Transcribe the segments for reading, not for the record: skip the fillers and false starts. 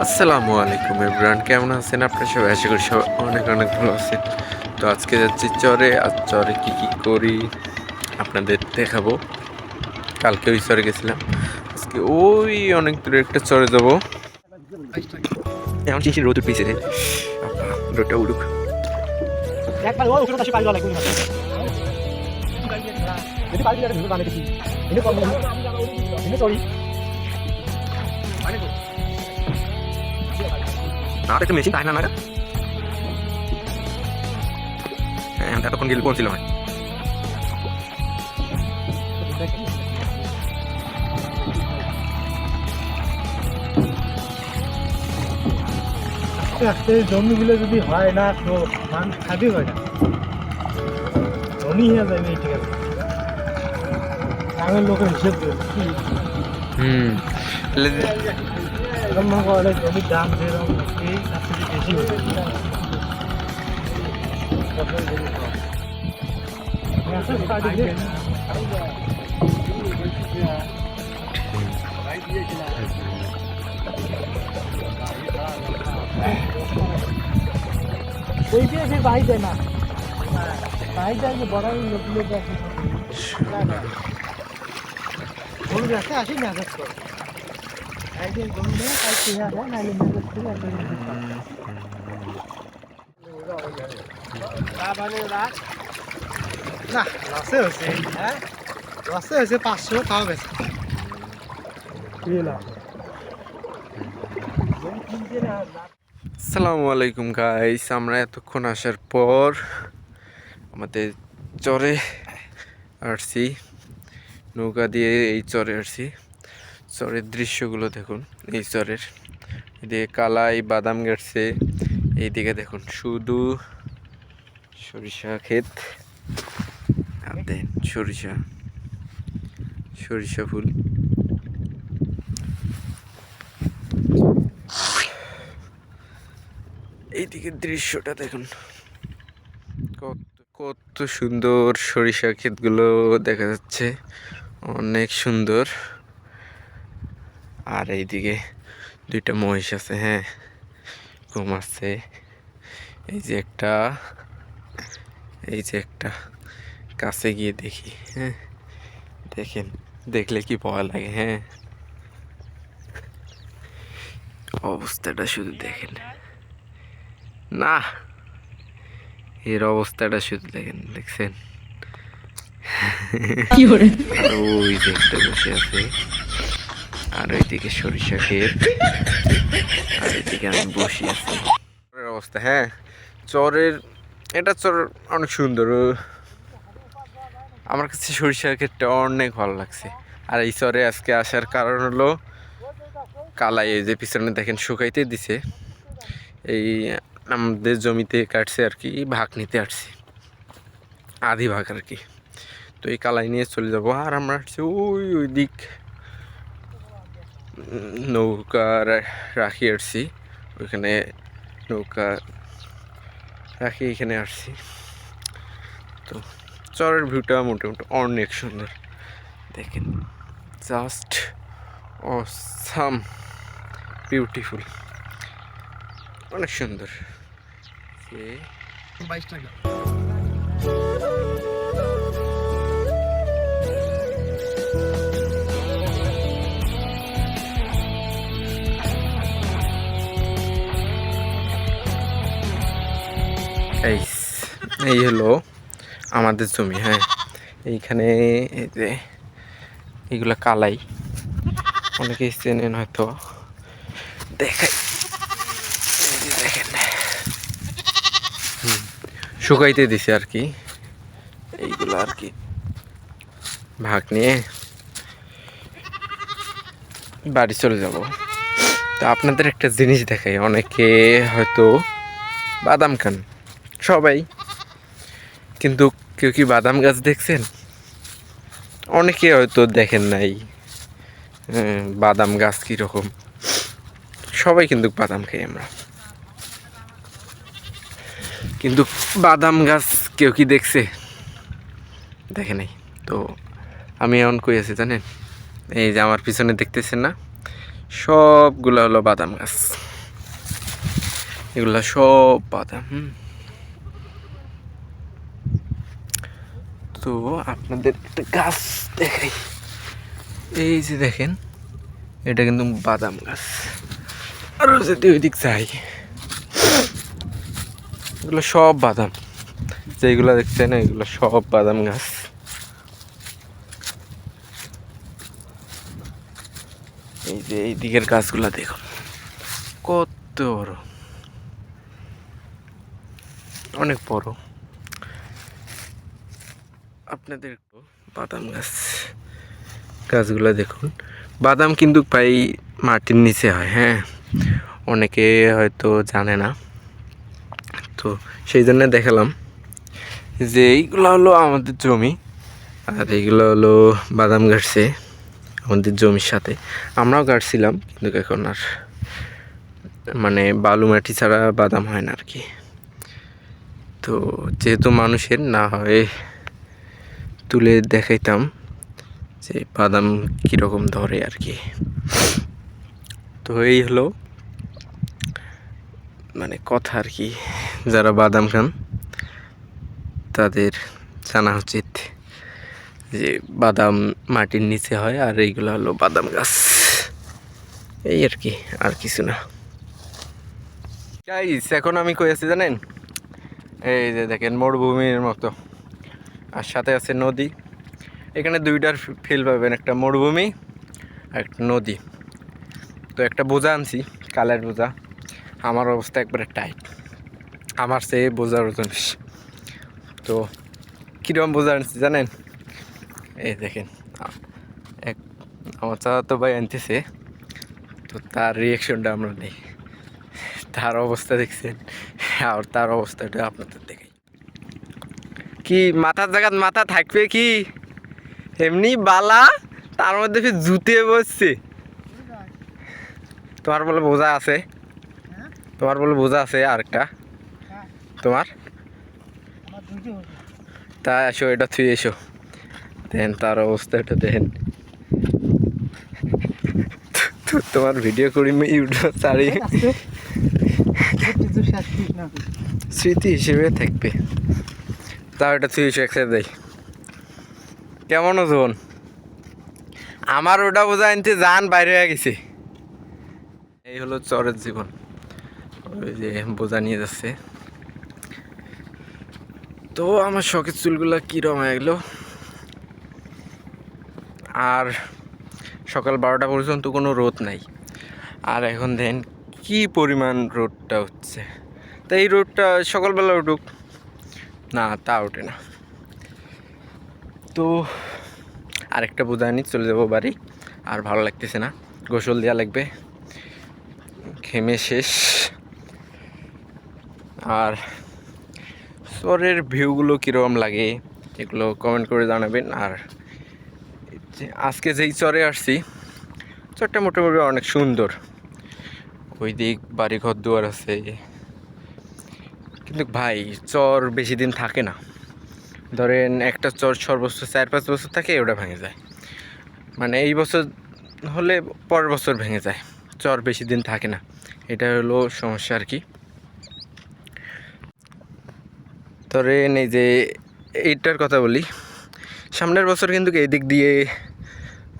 আসসালামু আলাইকুম এভরিওয়ান, কেমন আছেন আপনারা সবাই? আশা করি সবাই অনেক অনেক ভালো আছেন। তো আজকে যাচ্ছি চরে। আর চরে কী কী করি আপনাদের দেখাবো। কালকে ওই চরে গেছিলাম, আজকে ওই অনেক দূরে একটা চরে যাবো। এমন শিশির রোদ উঠেছে রে, রোদটা উড়ুক। না একটা মেশিন তাই না না এতক্ষণ গেলে পৌঁছিল না। জমিগুলো যদি হয় না তো মানুষ খাবি হয় না, ধনী হয়ে যাবে। এই ঠিক আছে, গ্রামের লোকের হিসেব এখন মনে করে জমির দাম যেরকম এই তার থেকে বেশি হয়ে ওই দিয়ে সে বাড়ি যায় না, বাড়ি যায় যে বড় লোকগুলো দেখে গরু রাস্তায় আসি মেজাজ করে একদিন গরু নেই তাই চেয়ে আসে নাইলে মেজাজ করে না লসে হয়েছে। হ্যাঁ লসে হয়েছে 500 তাও গেছে। আসসালামু আলাইকুম গাইস, আমরা এতক্ষণ আসার পর আমাদের চরে আসছি, নৌকা দিয়ে এই চরে আসছি। চরের দৃশ্যগুলো দেখুন। এই চরের এদিকে কালাই বাদাম গাড়ছে, এইদিকে দেখুন শুধু সরিষা ক্ষেত। আর দেন সরিষা সরিষা ফুল। এইদিকে দৃশ্যটা দেখুন, কত কত সুন্দর সরিষা ক্ষেতগুলো দেখা যাচ্ছে, অনেক সুন্দর। আর এইদিকে দুইটা মহিষ আছে, হ্যাঁ ঘুমাচ্ছে। এই যে একটা কাছে গিয়ে দেখি, হ্যাঁ দেখেন, দেখলে কি ভয় লাগে। হ্যাঁ অবস্থাটা শুধু দেখেন না, এর অবস্থাটা শুধু দেখেন, দেখছেন? আর ওই যে একটা বসে আছে, আর ওইদিকে সরিষা ক্ষেত, আর এইদিকে আমি বসে আছি। চরের অবস্থা, হ্যাঁ চরের এটা চর অনেক সুন্দর। আমার কাছে সরিষা ক্ষেতটা অনেক ভালো লাগছে। আর এই চরে আজকে আসার কারণ হলো কালাই, এই যে পিছনে দেখেন শুকাইতে দিছে, এই আমাদের জমিতে কাটছে আর কি, ভাগ নিতে আসছি, আধি ভাগ আর কি। তো এই কালাই নিয়ে চলে যাব। আর আমরা আসছি ওই দিক, নৌকা রাখি আসছি ওইখানে, নৌকা রাখি এখানে আসছি। তো চরের ভিউটা মোটামুটি অনেক সুন্দর, দেখেন জাস্ট অসাম, বিউটিফুল, অনেক সুন্দর। যে 22 টাকা। এই এই হলো আমাদের জমি, হ্যাঁ এইখানে এই যে এইগুলা কালাই, অনেকেই চেনেন হয়তো, দেখাই এই যে দেখেন, শুকাইতে দিছে আর কি, এইগুলো আর কি ভাগ নিয়ে বাড়ি চলে যাব। তো আপনাদের একটা জিনিস দেখাই, অনেকে হয়তো বাদাম খান সবাই, কিন্তু কেউ কি বাদাম গাছ দেখছেন? অনেকে হয়তো দেখেন নাই বাদাম গাছ কীরকম। সবাই কিন্তু বাদাম খাই আমরা, কিন্তু বাদাম গাছ কেউ কি দেখছে? দেখে নাই। তো আমি এমন কই আছি জানেন, এই যে আমার পিছনে দেখতেছেন না, সবগুলো হলো বাদাম গাছ। এগুলা সব বাদাম। তো আপনাদের একটা গাছ দেখাই, এই যে দেখেন এটা কিন্তু বাদাম গাছ। আরও যদি ওইদিক যাই, এগুলো সব বাদাম, যেগুলো দেখছেন এগুলো সব বাদাম গাছ। এই যে এই দিকের গাছগুলা দেখুন কত বড়, অনেক বড়। আপনাদের একটু বাদাম গাছগুলা দেখুন। বাদাম কিন্তু ভাই মাটির নিচে হয়, হ্যাঁ, অনেকে হয়তো জানে না, তো সেই জন্য দেখালাম যে এইগুলো হলো আমাদের জমি, আর এইগুলো হলো বাদাম গাছছে আমাদের জমির সাথে। আমরাও গাড়ছিলাম, কিন্তু এখন আর মানে বালু মাটি ছাড়া বাদাম হয় না আর কি। তো যেহেতু মানুষের না হয় তুলে দেখাইতাম যে বাদাম কীরকম ধরে আর কি। তো এই হলো মানে কথা আর কি, যারা বাদাম খান তাদের জানা উচিত যে বাদাম মাটির নিচে হয়, আর এইগুলো হলো বাদাম গাছ। এই আর কি, আর কিছু না গাইস। এখন আমি কই আছি জানেন, এই যে দেখেন মরুভূমির মতো, আর সাথে আছে নদী। এখানে দুইটার ফিল পাবেন, একটা মরুভূমি আর একটা নদী। তো একটা বোঝা আনছি, কালের বোঝা। আমার অবস্থা একবারে টাইট, আমার সে বোঝার ওজন বেশি। তো কীরকম বোঝা আনছি জানেন, এই দেখেন এক আমার চাচাতো ভাই আনতেছে, তো তার রিয়াকশনটা আমরা নেই। তার অবস্থা দেখছেন, আর তার অবস্থাটা আপনাদের দেখাই। কি মাথার জায়গা মাথা থাকবে কি, এমনি বালা, তার মধ্যে ফির জুতে বসছে। তোমার বলে বোঝা আছে, তোমার বলে বোঝা আছে আরেকটা তোমার, তা এসো এটা থুই এসো। দেখেন তার অবস্থাটা দেখেন। তোমার ভিডিও করি ইউটিউব ছাড়ি, স্মৃতি হিসেবে থাকবে। তাও এটা থুই এসো একসাথে দেয়। কেমন ওজন, আমার ওটা বোঝা আনতে যান বাইরে হয়ে গেছে। এই হলো চরের জীবন, ওই যে বোঝা নিয়ে যাচ্ছে। তো আমার শখের চুলগুলা কীরকম হয়ে গেলো, আর সকাল 12টা পর্যন্ত কোনো রোদ নাই, আর এখন দেখেন কি পরিমাণ রোদটা হচ্ছে। তো এই রোদটা সকালবেলা উঠুক না, তা ওঠে না। তো আরেকটা বোঝা আনি, চলে যাবো বাড়ি। আর ভালো লাগতেছে না, গোসল দেওয়া লাগবে, ঘেমে শেষ। আর চরের ভিউগুলো কীরকম লাগে এগুলো কমেন্ট করে জানাবেন। আর আজকে যেই চরে আসছি, চরটা মোটামুটি অনেক সুন্দর, ওই দিক বাড়ি ঘর দুয়ার আছে, কিন্তু ভাই চর বেশি দিন থাকে না। ধরেন একটা চর সর্বোচ্চ 4-5 বছর থাকে, ওটা ভেঙে যায়। মানে এই বছর হলে পরের বছর ভেঙে যায়, চর বেশি দিন থাকে না, এটা হলো সমস্যা আর কি। ধরেন এই যে এইটার কথা বলি, সামনের বছর কিন্তু এই দিক দিয়ে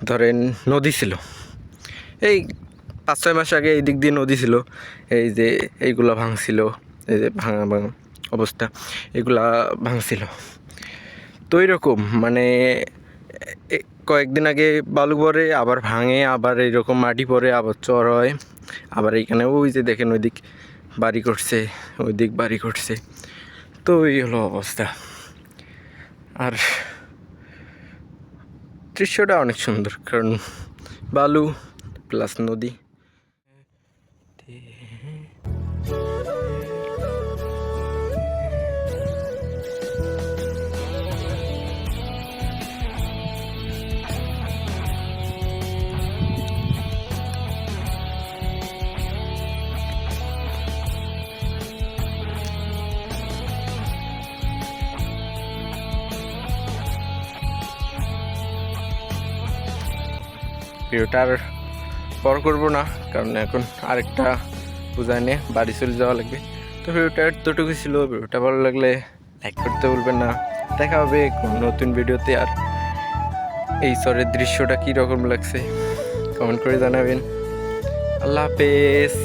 ধরেন নদী ছিল, এই 5-6 মাস আগে এই দিক দিয়ে নদী ছিল। এই যে এইগুলা ভাঙছিল, এই যে ভাঙা অবস্থা, এগুলা ভাঙছিল। তো এইরকম মানে কয়েকদিন আগে বালু পড়ে, আবার ভাঙে, আবার এইরকম মাটি পড়ে, আবার চর হয়। আবার এইখানে ওই যে দেখেন ওই দিক বাড়ি করছে, ওই দিক বাড়ি করছে। তো এই হলো অবস্থা। আর দৃশ্যটা অনেক সুন্দর, কারণ বালু প্লাস নদী। ভিডিওটার পর করবো না, কারণ এখন আরেকটা পূজা নিয়ে বাড়ি চলে যাওয়া লাগবে। তো ভিডিওটা এতটুকু ছিল। ভিডিওটা ভালো লাগলে লাইক করতে ভুলবেন না। দেখা হবে কোনো নতুন ভিডিওতে। আর এই চরের দৃশ্যটা কীরকম লাগছে কমেন্ট করে জানাবেন। আল্লাহ হাফেজ।